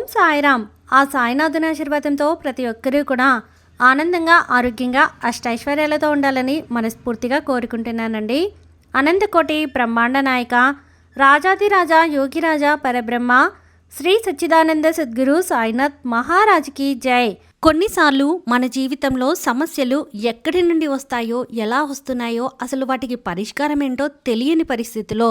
ఓం సాయిరామ్. ఆ సాయినాథుని ఆశీర్వాదంతో ప్రతి ఒక్కరూ కూడా ఆనందంగా, ఆరోగ్యంగా, అష్టైశ్వర్యాలతో ఉండాలని మనస్ఫూర్తిగా కోరుకుంటున్నానండి. అనంతకోటి బ్రహ్మాండ నాయక, రాజాదిరాజా, యోగిరాజా, పరబ్రహ్మ, శ్రీ సచ్చిదానంద సద్గురు సాయినాథ్ మహారాజ్కి జై. కొన్నిసార్లు మన జీవితంలో సమస్యలు ఎక్కడి నుండి వస్తాయో, ఎలా వస్తున్నాయో, అసలు వాటికి పరిష్కారం ఏంటో తెలియని పరిస్థితిలో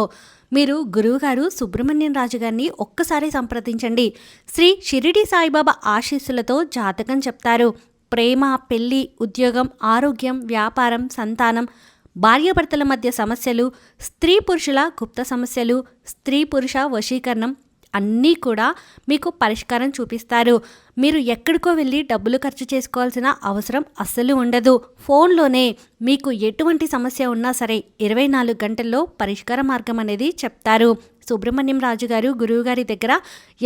మీరు గురువుగారు సుబ్రహ్మణ్యం రాజు గారిని ఒక్కసారి సంప్రదించండి. శ్రీ షిరిడి సాయిబాబా ఆశీస్సులతో జాతకం చెప్తారు. ప్రేమ, పెళ్లి, ఉద్యోగం, ఆరోగ్యం, వ్యాపారం, సంతానం, భార్యాభర్తల మధ్య సమస్యలు, స్త్రీ పురుషుల గుప్త సమస్యలు, స్త్రీ పురుష వశీకరణం అన్నీ కూడా మీకు పరిష్కారం చూపిస్తారు. మీరు ఎక్కడికో వెళ్ళి డబ్బులు ఖర్చు చేసుకోవాల్సిన అవసరం అస్సలు ఉండదు. ఫోన్లోనే మీకు ఎటువంటి సమస్య ఉన్నా సరే 24 గంటల్లో పరిష్కార మార్గం అనేది చెప్తారు. సుబ్రహ్మణ్యం రాజు గారు గురువుగారి దగ్గర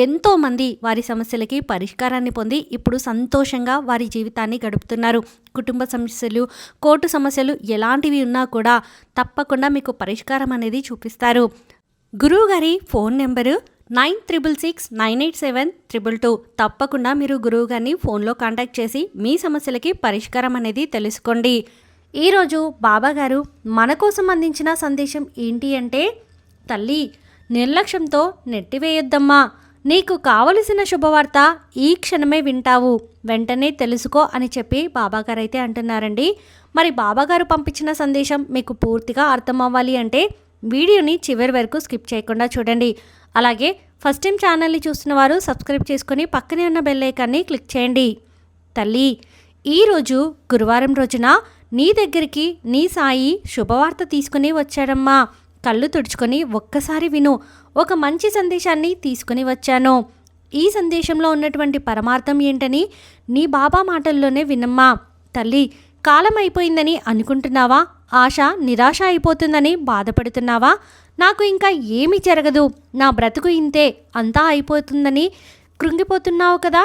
ఎంతోమంది వారి సమస్యలకి పరిష్కారాన్ని పొంది ఇప్పుడు సంతోషంగా వారి జీవితాన్ని గడుపుతున్నారు. కుటుంబ సమస్యలు, కోర్టు సమస్యలు ఎలాంటివి ఉన్నా కూడా తప్పకుండా మీకు పరిష్కారం అనేది చూపిస్తారు. గురువుగారి ఫోన్ నెంబరు 96698722. తప్పకుండా మీరు గురువుగారిని ఫోన్లో కాంటాక్ట్ చేసి మీ సమస్యలకి పరిష్కారం అనేది తెలుసుకోండి. ఈరోజు బాబాగారు మన కోసం అందించిన సందేశం ఏంటి అంటే, తల్లి నిర్లక్ష్యంతో నెట్టివేయొద్దమ్మా, నీకు కావలసిన శుభవార్త ఈ క్షణమే వింటావు, వెంటనే తెలుసుకో అని చెప్పి బాబాగారు అయితే అంటున్నారండి. మరి బాబాగారు పంపించిన సందేశం మీకు పూర్తిగా అర్థం అవ్వాలి అంటే వీడియోని చివరి వరకు స్కిప్ చేయకుండా చూడండి. అలాగే ఫస్ట్ టైం ఛానల్ని చూస్తున్న వారు సబ్స్క్రైబ్ చేసుకొని పక్కనే ఉన్న బెల్ ఐకాన్ని క్లిక్ చేయండి. తల్లి, ఈరోజు గురువారం రోజున నీ దగ్గరికి నీ సాయి శుభవార్త తీసుకుని వచ్చాడమ్మా. కళ్ళు తుడుచుకొని ఒక్కసారి విను. ఒక మంచి సందేశాన్ని తీసుకుని వచ్చాను. ఈ సందేశంలో ఉన్నటువంటి పరమార్థం ఏంటని నీ బాబా మాటల్లోనే వినమ్మా. తల్లి, కాలం అయిపోయిందని అనుకుంటున్నావా? ఆశ నిరాశ అయిపోతుందని బాధపడుతున్నావా? నాకు ఇంకా ఏమీ జరగదు, నా బ్రతుకు ఇంతే, అంతా అయిపోతుందని కృంగిపోతున్నావు కదా?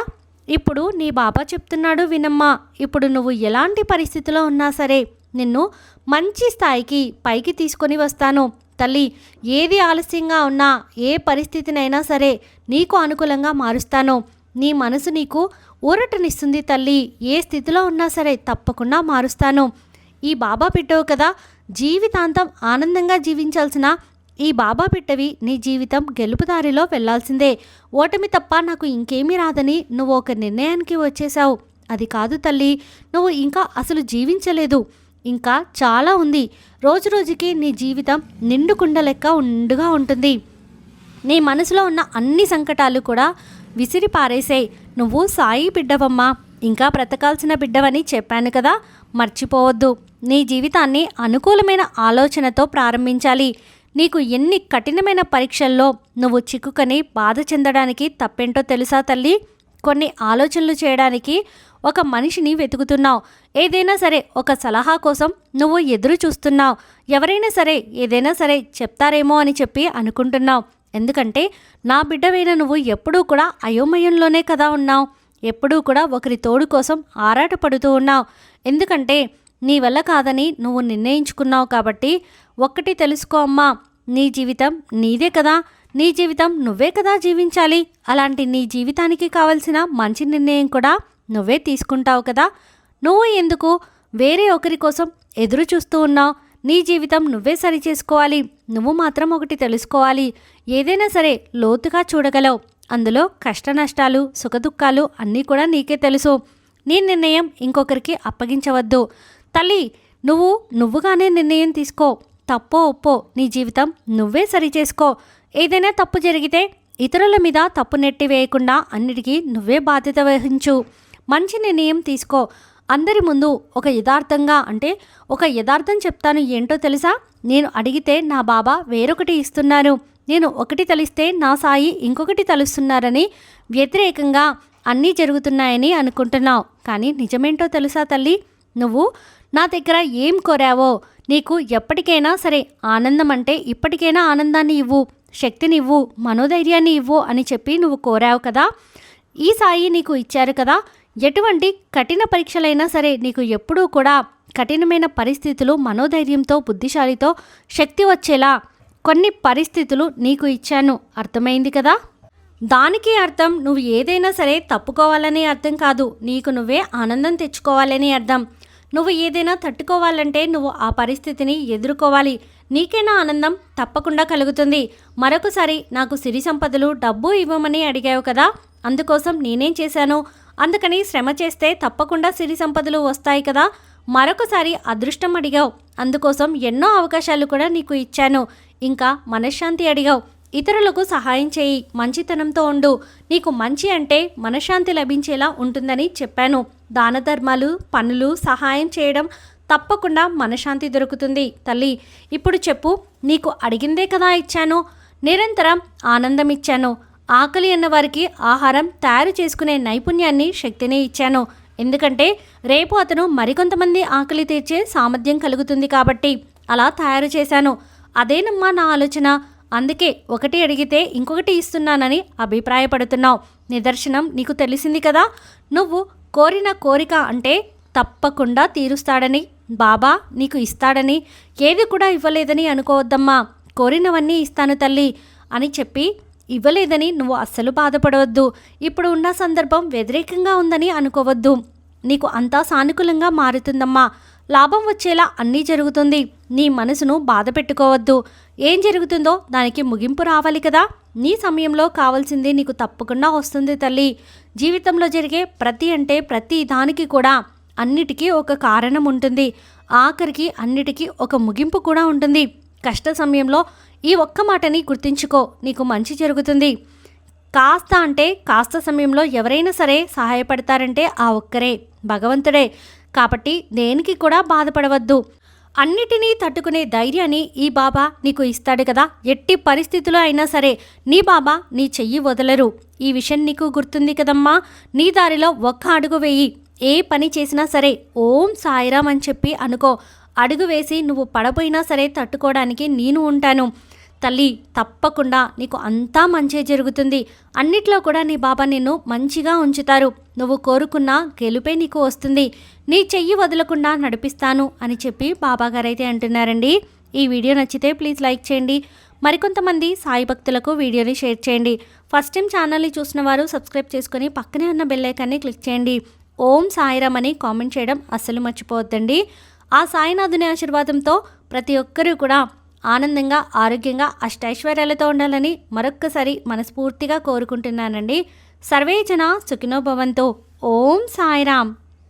ఇప్పుడు నీ బాబా చెప్తున్నాడు వినమ్మా. ఇప్పుడు నువ్వు ఎలాంటి పరిస్థితిలో ఉన్నా సరే నిన్ను మంచి స్థాయికి పైకి తీసుకొని వస్తాను. తల్లి, ఏది ఆలస్యంగా ఉన్నా, ఏ పరిస్థితినైనా సరే నీకు అనుకూలంగా మారుస్తాను. నీ మనసు నీకు ఊరటనిస్తుంది తల్లి. ఏ స్థితిలో ఉన్నా సరే తప్పకుండా మారుస్తాను. ఈ బాబా బిడ్డవు కదా, జీవితాంతం ఆనందంగా జీవించాల్సిన ఈ బాబా బిడ్డవి నీ జీవితం గెలుపుదారిలో వెళ్లాల్సిందే. ఓటమి తప్ప నాకు ఇంకేమీ రాదని నువ్వు ఒక నిర్ణయానికి వచ్చేశావు. అది కాదు తల్లి, నువ్వు ఇంకా అసలు జీవించలేదు, ఇంకా చాలా ఉంది. రోజు రోజుకి నీ జీవితం నిండు కుండ లెక్క ఉండుగా ఉంటుంది. నీ మనసులో ఉన్న అన్ని సంకటాలు కూడా విసిరి పారేసాయి. నువ్వు సాయి బిడ్డవమ్మా, ఇంకా బ్రతకాల్సిన బిడ్డవని చెప్పాను కదా, మర్చిపోవద్దు. నీ జీవితాన్ని అనుకూలమైన ఆలోచనతో ప్రారంభించాలి. నీకు ఎన్ని కఠినమైన పరీక్షల్లో నువ్వు చిక్కుకొని బాధ చెందడానికి తప్పేంటో తెలుసా తల్లి? కొన్ని ఆలోచనలు చేయడానికి ఒక మనిషిని వెతుకుతున్నావు. ఏదైనా సరే ఒక సలహా కోసం నువ్వు ఎదురు చూస్తున్నావు. ఎవరైనా సరే ఏదైనా సరే చెప్తారేమో అని చెప్పి అనుకుంటున్నావు. ఎందుకంటే నా బిడ్డవైన నువ్వు ఎప్పుడూ కూడా అయోమయంలోనే కదా ఉన్నావు. ఎప్పుడూ కూడా ఒకరి తోడు కోసం ఆరాటపడుతూ ఉన్నావు. ఎందుకంటే నీ వల్ల కాదని నువ్వు నిర్ణయించుకున్నావు. కాబట్టి ఒక్కటి తెలుసుకో అమ్మా, నీ జీవితం నీదే కదా, నీ జీవితం నువ్వే కదా జీవించాలి. అలాంటి నీ జీవితానికి కావలసిన మంచి నిర్ణయం కూడా నువ్వే తీసుకుంటావు కదా. నువ్వు ఎందుకు వేరే ఒకరి కోసం ఎదురు చూస్తూ ఉన్నావు? నీ జీవితం నువ్వే సరి చేసుకోవాలి. నువ్వు మాత్రం ఒకటి తెలుసుకోవాలి, ఏదైనా సరే లోతుగా చూడగలవు. అందులో కష్ట నష్టాలు, సుఖదుఖాలు అన్నీ కూడా నీకే తెలుసు. నీ నిర్ణయం ఇంకొకరికి అప్పగించవద్దు. తల్లి, నువ్వుగానే నిర్ణయం తీసుకో. తప్పో ఒప్పో నీ జీవితం నువ్వే సరి చేసుకో. ఏదైనా తప్పు జరిగితే ఇతరుల మీద తప్పు నెట్టి వేయకుండా అన్నిటికీ నువ్వే బాధ్యత వహించు. మంచి నిర్ణయం తీసుకో. అందరి ముందు ఒక యథార్థం చెప్తాను. ఏంటో తెలుసా? నేను అడిగితే నా బాబా వేరొకటి ఇస్తున్నారు, నేను ఒకటి తలిస్తే నా సాయి ఇంకొకటి తలుస్తున్నారని వ్యతిరేకంగా అన్నీ జరుగుతున్నాయని అనుకుంటున్నావు. కానీ నిజమేంటో తెలుసా తల్లి? నువ్వు నా దగ్గర ఏం కోరావో, నీకు ఎప్పటికైనా సరే ఆనందం అంటే ఇప్పటికైనా ఆనందాన్ని ఇవ్వు, శక్తిని ఇవ్వు, మనోధైర్యాన్ని ఇవ్వు అని చెప్పి నువ్వు కోరావు కదా. ఈ సాయి నీకు ఇచ్చారు కదా. ఎటువంటి కఠిన పరీక్షలైనా సరే నీకు ఎప్పుడూ కూడా కఠినమైన పరిస్థితులు మనోధైర్యంతో, బుద్ధిశాలితో, శక్తి వచ్చేలా కొన్ని పరిస్థితులు నీకు ఇచ్చాను. అర్థమైంది కదా. దానికి అర్థం నువ్వు ఏదైనా సరే తప్పుకోవాలని అర్థం కాదు, నీకు నువ్వే ఆనందం తెచ్చుకోవాలని అర్థం. నువ్వు ఏదైనా తట్టుకోవాలంటే నువ్వు ఆ పరిస్థితిని ఎదుర్కోవాలి. నీకైనా ఆనందం తప్పకుండా కలుగుతుంది. మరొకసారి నాకు సిరి సంపదలు డబ్బు ఇవ్వమని అడిగావు కదా, అందుకోసం నేనేం చేశాను, అందుకని శ్రమ చేస్తే తప్పకుండా సిరి సంపదలు వస్తాయి కదా. మరొకసారి అదృష్టం అడిగావు, అందుకోసం ఎన్నో అవకాశాలు కూడా నీకు ఇచ్చాను. ఇంకా మనశ్శాంతి అడిగావు, ఇతరులకు సహాయం చేయి, మంచితనంతో ఉండు, నీకు మంచి అంటే మనశ్శాంతి లభించేలా ఉంటుందని చెప్పాను. దాన ధర్మాలు, పనులు, సహాయం చేయడం తప్పకుండా మనశ్శాంతి దొరుకుతుంది తల్లి. ఇప్పుడు చెప్పు, నీకు అడిగిందే కదా ఇచ్చాను, నిరంతరం ఆనందం ఇచ్చాను. ఆకలి అన్న వారికి ఆహారం తయారు చేసుకునే నైపుణ్యాన్ని, శక్తిని ఇచ్చాను. ఎందుకంటే రేపు అతను మరికొంతమంది ఆకలి తీర్చే సామర్థ్యం కలుగుతుంది కాబట్టి అలా తయారు చేశాను. అదేనమ్మా నా ఆలోచన. అందుకే ఒకటి అడిగితే ఇంకొకటి ఇస్తున్నానని అభిప్రాయపడుతున్నావు. నిదర్శనం నీకు తెలిసింది కదా. నువ్వు కోరిన కోరిక అంటే తప్పకుండా తీరుస్తాడని, బాబా నీకు ఇస్తాడని, ఏది కూడా ఇవ్వలేదని అనుకోవద్దమ్మా. కోరినవన్నీ ఇస్తాను తల్లి అని చెప్పి ఇవ్వలేదని నువ్వు అస్సలు బాధపడవద్దు. ఇప్పుడు ఉన్న సందర్భం వ్యతిరేకంగా ఉందని అనుకోవద్దు. నీకు అంతా సానుకూలంగా మారుతుందమ్మా. లాభం వచ్చేలా అన్నీ జరుగుతుంది. నీ మనసును బాధ పెట్టుకోవద్దు. ఏం జరుగుతుందో దానికి ముగింపు రావాలి కదా. నీ సమయంలో కావాల్సింది నీకు తప్పకుండా వస్తుంది తల్లి. జీవితంలో జరిగే ప్రతి దానికి కూడా అన్నిటికీ ఒక కారణం ఉంటుంది. ఆఖరికి అన్నిటికీ ఒక ముగింపు కూడా ఉంటుంది. కష్ట సమయంలో ఈ ఒక్క మాటని గుర్తుంచుకో, నీకు మంచి జరుగుతుంది. కాస్త అంటే కాస్త సమయంలో ఎవరైనా సరే సహాయపడతారంటే ఆ ఒక్కరే, భగవంతుడే. కాబట్టి దేనికి కూడా బాధపడవద్దు. అన్నిటినీ తట్టుకునే ధైర్యాన్ని ఈ బాబా నీకు ఇస్తాడు కదా. ఎట్టి పరిస్థితుల్లో అయినా సరే నీ బాబా నీ చెయ్యి వదలరు. ఈ విషయం నీకు గుర్తుంది కదమ్మా. నీ దారిలో ఒక్క అడుగు వేయి. ఏ పని చేసినా సరే ఓం సాయిరామ్ అని చెప్పి అనుకో. అడుగు వేసి నువ్వు పడపోయినా సరే తట్టుకోవడానికి నేను ఉంటాను తల్లి. తప్పకుండా నీకు అంతా మంచే జరుగుతుంది. అన్నిట్లో కూడా నీ బాబా నిన్ను మంచిగా ఉంచుతారు. నువ్వు కోరుకున్న గెలుపే నీకు వస్తుంది. నీ చెయ్యి వదలకుండా నడిపిస్తాను అని చెప్పి బాబాగారైతే అంటున్నారండి. ఈ వీడియో నచ్చితే ప్లీజ్ లైక్ చేయండి. మరికొంతమంది సాయి భక్తులకు వీడియోని షేర్ చేయండి. ఫస్ట్ టైం ఛానల్ని చూసిన వారు సబ్స్క్రైబ్ చేసుకొని పక్కనే ఉన్న బెల్ ఐకాన్ని క్లిక్ చేయండి. ఓం సాయిరామ్ అని కామెంట్ చేయడం అస్సలు మర్చిపోవద్దండి. ఆ సాయినాథుని ఆశీర్వాదంతో ప్రతి ఒక్కరూ కూడా ఆనందంగా, ఆరోగ్యంగా, అష్టైశ్వర్యాలతో ఉండాలని మరొక్కసారి మనస్ఫూర్తిగా కోరుకుంటున్నానండి. సర్వే జన సుఖినో భవంతు. ఓం సాయిరామ్.